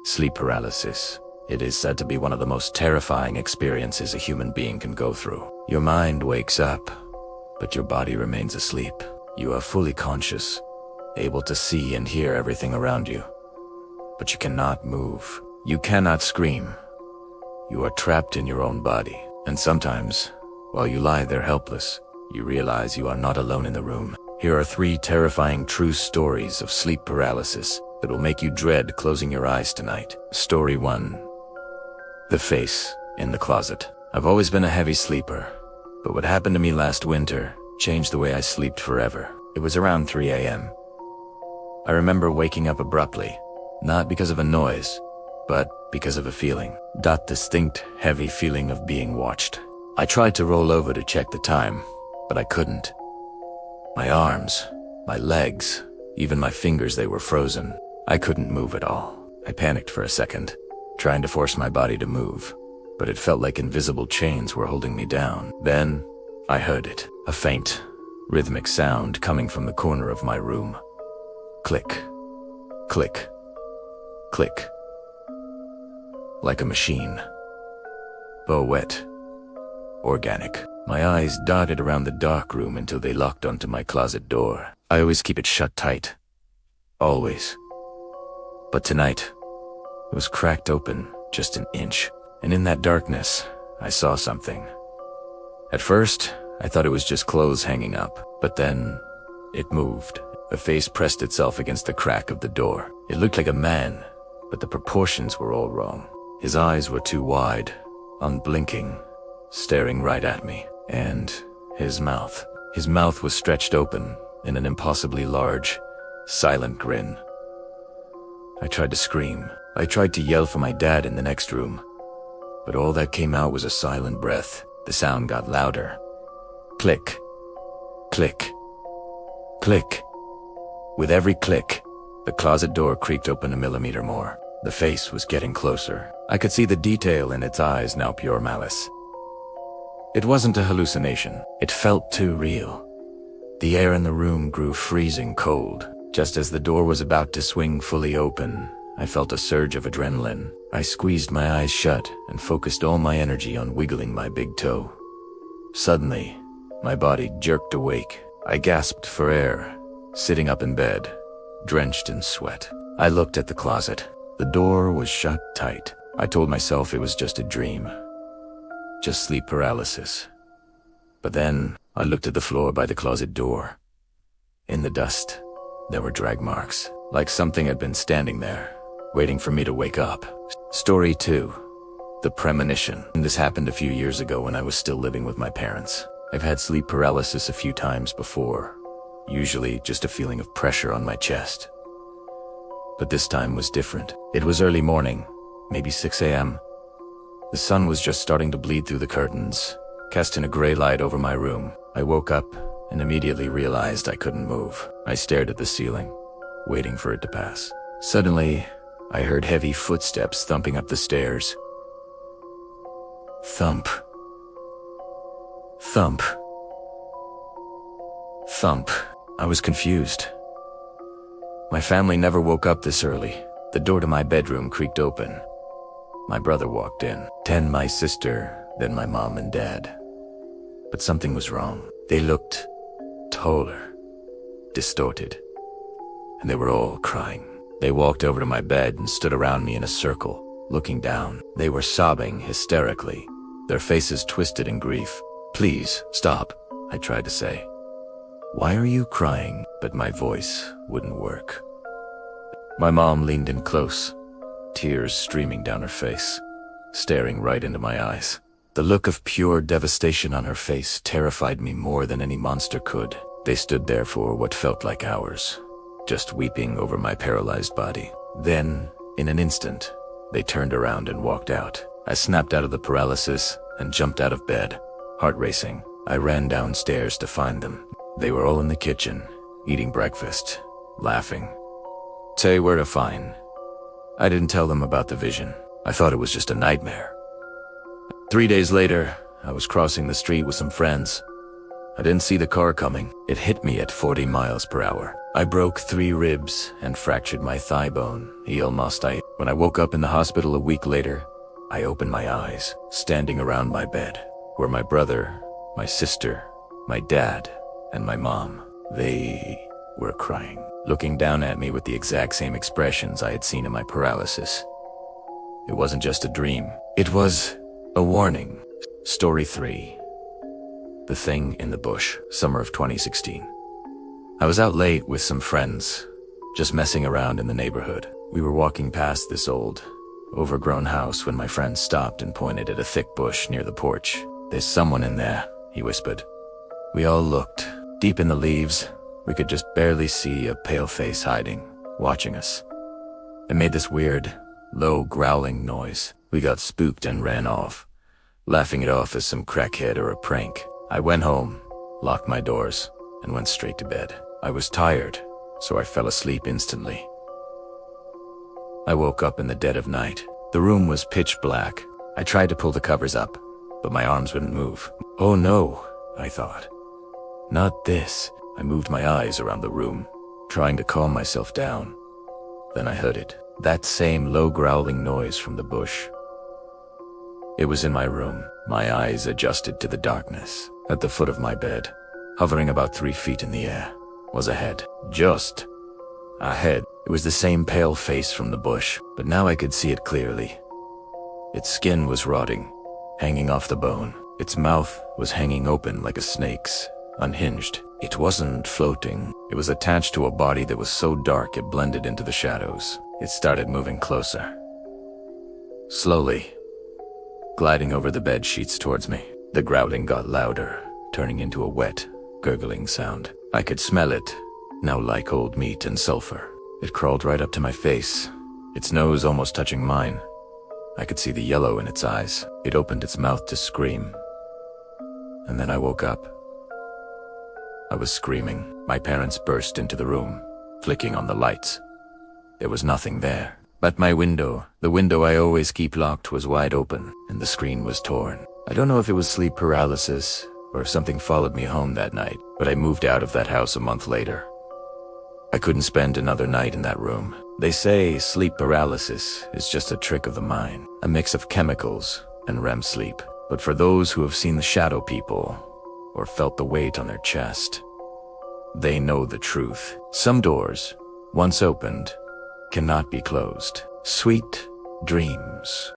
Sleep paralysis. It is said to be one of the most terrifying experiences a human being can go through. Your mind wakes up, but your body remains asleep. You are fully conscious, able to see and hear everything around you. But you cannot move. You cannot scream. You are trapped in your own body. And sometimes, while you lie there helpless, you realize you are not alone in the room. Here are 3 terrifying true stories of sleep paralysis that will make you dread closing your eyes tonight. Story 1. The face in the closet. I've always been a heavy sleeper, but what happened to me last winter changed the way I slept forever. It was around 3 a.m. I remember waking up abruptly, not because of a noise, but because of a feeling. That distinct, heavy feeling of being watched. I tried to roll over to check the time, but I couldn't. My arms, my legs, even my fingers, they were frozen. I couldn't move at all. I panicked for a second, trying to force my body to move, but it felt like invisible chains were holding me down. Then, I heard it, a faint, rhythmic sound coming from the corner of my room. Click, click, click. Like a machine. Wet. Organic. My eyes darted around the dark room until they locked onto my closet door. I always keep it shut tight. Always. But tonight, it was cracked open just an inch, and in that darkness, I saw something. At first, I thought it was just clothes hanging up, but then it moved. A face pressed itself against the crack of the door. It looked like a man, but the proportions were all wrong. His eyes were too wide, unblinking, staring right at me. And his mouth was stretched open in an impossibly large, silent grin. I tried to scream. I tried to yell for my dad in the next room, but all that came out was a silent breath. The sound got louder. Click, click, click. With every click, the closet door creaked open a millimeter more. The face was getting closer. I could see the detail in its eyes, now pure malice. It wasn't a hallucination. It felt too real. The air in the room grew freezing cold. Just as the door was about to swing fully open, I felt a surge of adrenaline. I squeezed my eyes shut and focused all my energy on wiggling my big toe. Suddenly, my body jerked awake. I gasped for air, sitting up in bed, drenched in sweat. I looked at the closet. The door was shut tight. I told myself it was just a dream. Just sleep paralysis. But then, I looked at the floor by the closet door. In the dust, there were drag marks, like something had been standing there, waiting for me to wake up. Story 2. The Premonition. This happened a few years ago when I was still living with my parents. I've had sleep paralysis a few times before, usually just a feeling of pressure on my chest. But this time was different. It was early morning, maybe 6 a.m. The sun was just starting to bleed through the curtains, casting a gray light over my room. I woke up and immediately realized I couldn't move. I stared at the ceiling, waiting for it to pass. Suddenly, I heard heavy footsteps thumping up the stairs. Thump. Thump. Thump. I was confused. My family never woke up this early. The door to my bedroom creaked open. My brother walked in, then my sister, then my mom and dad. But something was wrong. They looked taller, distorted, and they were all crying. They walked over to my bed and stood around me in a circle, looking down. They were sobbing hysterically, their faces twisted in grief. "Please, stop," I tried to say. "Why are you crying?" But my voice wouldn't work. My mom leaned in close, tears streaming down her face, staring right into my eyes. The look of pure devastation on her face terrified me more than any monster could. They stood there for what felt like hours, just weeping over my paralyzed body. Then, in an instant, they turned around and walked out. I snapped out of the paralysis and jumped out of bed, heart racing. I ran downstairs to find them. They were all in the kitchen, eating breakfast, laughing. Say where to find. I didn't tell them about the vision. I thought it was just a nightmare. 3 days later, I was crossing the street with some friends. I didn't see the car coming. It hit me at 40 miles per hour. I broke 3 ribs and fractured my thigh bone. When I woke up in the hospital a week later, I opened my eyes. Standing around my bed were my brother, my sister, my dad, and my mom. They were crying, looking down at me with the exact same expressions I had seen in my paralysis. It wasn't just a dream. It was a warning. Story 3. The Thing in the Bush, summer of 2016. I was out late with some friends, just messing around in the neighborhood. We were walking past this old, overgrown house when my friend stopped and pointed at a thick bush near the porch. "There's someone in there," he whispered. We all looked. Deep in the leaves, we could just barely see a pale face hiding, watching us. It made this weird, low growling noise. We got spooked and ran off, laughing it off as some crackhead or a prank. I went home, locked my doors, and went straight to bed. I was tired, so I fell asleep instantly. I woke up in the dead of night. The room was pitch black. I tried to pull the covers up, but my arms wouldn't move. Oh no, I thought. Not this. I moved my eyes around the room, trying to calm myself down. Then I heard it. That same low growling noise from the bush. It was in my room. My eyes adjusted to the darkness. At the foot of my bed, hovering about 3 feet in the air, was a head. Just a head. It was the same pale face from the bush, but now I could see it clearly. Its skin was rotting, hanging off the bone. Its mouth was hanging open like a snake's, unhinged. It wasn't floating. It was attached to a body that was so dark it blended into the shadows. It started moving closer. Slowly, gliding over the bed sheets towards me. The growling got louder, turning into a wet, gurgling sound. I could smell it, now like old meat and sulfur. It crawled right up to my face, its nose almost touching mine. I could see the yellow in its eyes. It opened its mouth to scream. And then I woke up. I was screaming. My parents burst into the room, flicking on the lights. There was nothing there. But my window, the window I always keep locked, was wide open, and the screen was torn. I don't know if it was sleep paralysis, or if something followed me home that night, but I moved out of that house a month later. I couldn't spend another night in that room. They say sleep paralysis is just a trick of the mind, a mix of chemicals and REM sleep. But for those who have seen the shadow people, or felt the weight on their chest, they know the truth. Some doors, once opened, cannot be closed. Sweet dreams.